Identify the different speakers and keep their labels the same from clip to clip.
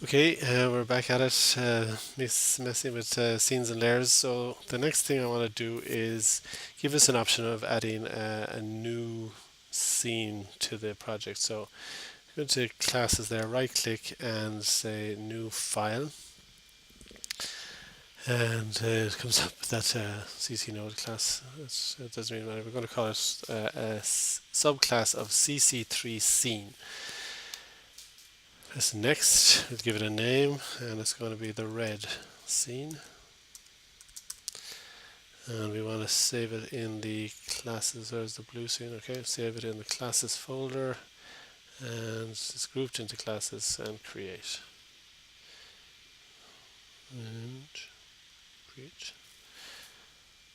Speaker 1: Okay, we're back at it, messing with scenes and layers. So the next thing I want to do is give us an option of adding a new scene to the project. So go to classes there, right click and say new file. And it comes up with that CC node class. It doesn't really matter. We're going to call it subclass of CC3Scene. Press next, we'll give it a name, and it's going to be the red scene. And we want to save it in the classes. There's the blue scene. Okay, save it in the classes folder, and it's grouped into classes and create. And create.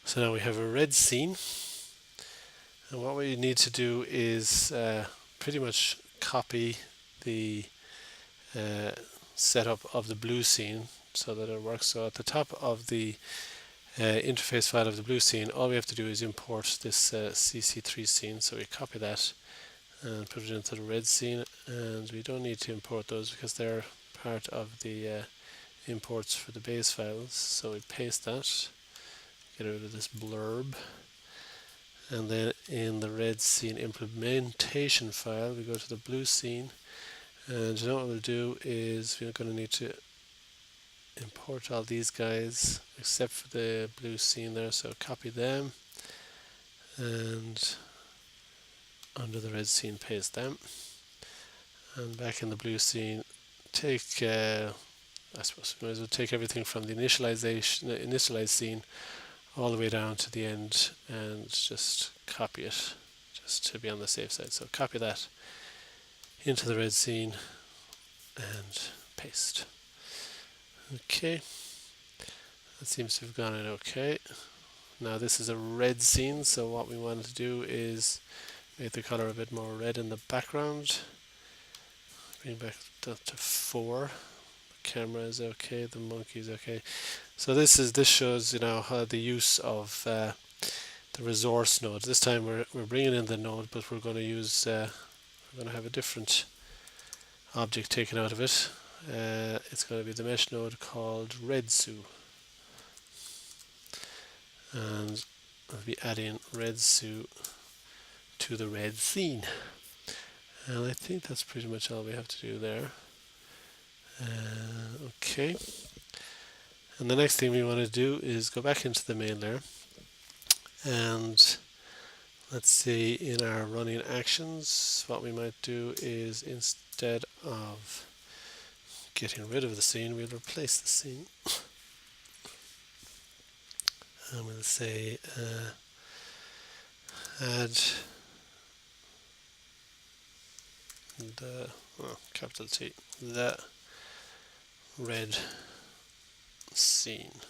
Speaker 1: So now we have a red scene, and what we need to do is pretty much copy the setup of the blue scene so that it works. So at the top of the interface file of the blue scene, all we have to do is import this CC3 scene. So we copy that and put it into the red scene, and we don't need to import those because they're part of the imports for the base files. So we paste that, get rid of this blurb, and then in the red scene implementation file we go to the blue scene, and you know what we'll do is we're going to need to import all these guys except for the blue scene there, so copy them and under the red scene paste them, and back in the blue scene take I suppose we might as well take everything from the initialized scene all the way down to the end and just copy it just to be on the safe side. So copy that into the red scene and paste. Okay, that seems to have gone in okay. Now this is a red scene, so what we want to do is make the color a bit more red in the background. Bring back that to 4. The camera is okay, the monkey is okay. So this shows how the use of the resource node. This time we're bringing in the node, but we're going to use we're going to have a different object taken out of it. It's going to be the mesh node called redsu, and I'll be adding redsu to the red scene, and I think that's pretty much all we have to do there. Okay, and the next thing we want to do is go back into the main layer, and let's see, in our running actions what we might do is, instead of getting rid of the scene, we'll replace the scene. And we'll say add the capital T, the red scene,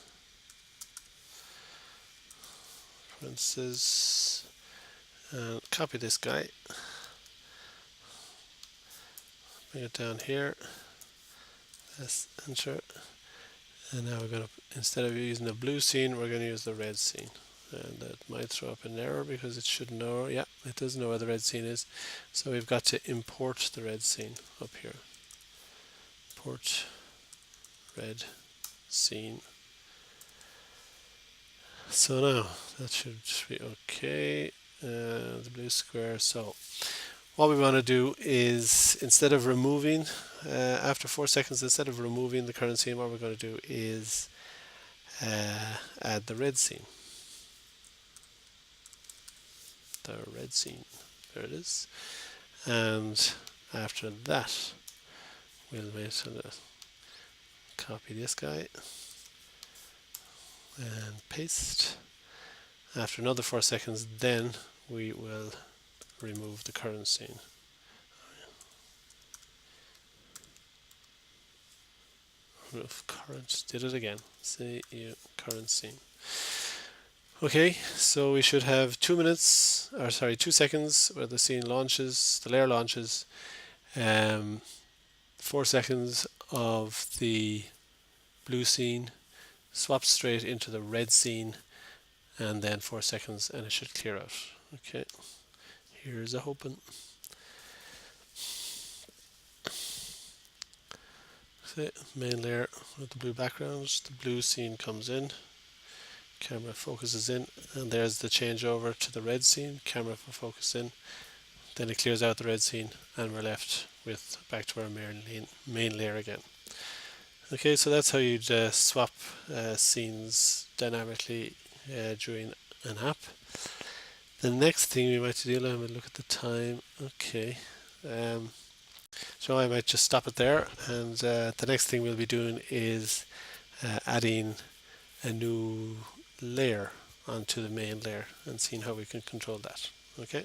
Speaker 1: parentheses, and copy this guy, bring it down here, press enter, and now we're going to, instead of using the blue scene, we're going to use the red scene. And that might throw up an error because it should know, yeah, it does know where the red scene is. So we've got to import the red scene up here. Import red scene. So now that should be okay. The blue square. So what we want to do is, instead of removing, after 4 seconds, instead of removing the current scene, what we're going to do is add the red scene. The red scene, there it is. And after that, we'll wait to copy this guy and paste. After another 4 seconds, then we will remove the current scene. Remove current, did it again. CU current scene. Okay, so we should have 2 minutes, or sorry, 2 seconds where the scene launches, the layer launches, 4 seconds of the blue scene, swaps straight into the red scene, and then 4 seconds and it should clear out. Okay, here's a hoping. Okay, main layer with the blue background, the blue scene comes in, camera focuses in, and there's the changeover to the red scene, camera focus in, then it clears out the red scene, and we're left with back to our main layer again. Okay, so that's how you'd swap scenes dynamically during an app. The next thing we might do, I'm going to look at the time. Okay, so I might just stop it there, and the next thing we'll be doing is adding a new layer onto the main layer and seeing how we can control that. Okay.